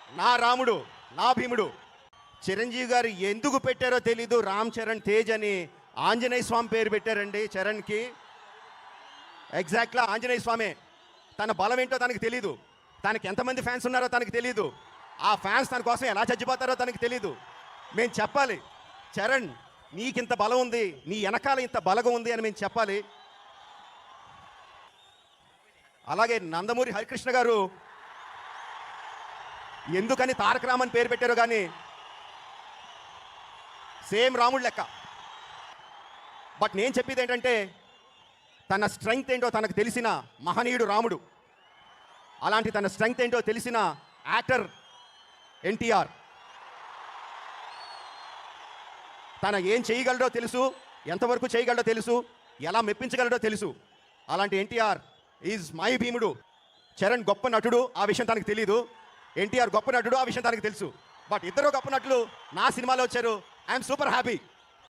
నా రాముడు, నా భీముడు. చిరంజీవి గారు ఎందుకు పెట్టారో తెలీదు, రామ్ చరణ్ తేజ్ అని ఆంజనేయ స్వామి పేరు పెట్టారండి చరణ్కి. ఎగ్జాక్ట్గా ఆంజనేయ స్వామి. తన బలం ఏంటో తనకు తెలీదు, తనకి ఎంతమంది ఫ్యాన్స్ ఉన్నారో తనకు తెలీదు, ఆ ఫ్యాన్స్ తన కోసం ఎలా చచ్చిపోతారో తనకు తెలీదు. మేము చెప్పాలి, చరణ్ నీకింత బలం ఉంది, నీ వెనకాల ఇంత బలగం ఉంది అని మేము చెప్పాలి. అలాగే నందమూరి హరికృష్ణ గారు ఎందుకని తారక రామన్ పేరు పెట్టారో కానీ సేమ్ రాముడు లెక్క. బట్ నేను చెప్పేది ఏంటంటే తన స్ట్రెంగ్త్ ఏంటో తనకు తెలిసిన మహనీయుడు రాముడు. అలాంటి తన స్ట్రెంగ్త్ ఏంటో తెలిసిన యాక్టర్ ఎన్టీఆర్. తన ఏం చేయగలడో తెలుసు, ఎంతవరకు చేయగలడో తెలుసు, ఎలా మెప్పించగలడో తెలుసు. అలాంటి ఎన్టీఆర్ ఈజ్ మై భీముడు. చరణ్ గొప్ప నటుడు, ఆ విషయం తనకు తెలీదు. ఎన్టీఆర్ గొప్ప నటుడు, ఆ విషయం తనకు తెలుసు. బట్ ఇద్దరు గొప్ప నటులు నా సినిమాలో వచ్చారు. I'm super happy.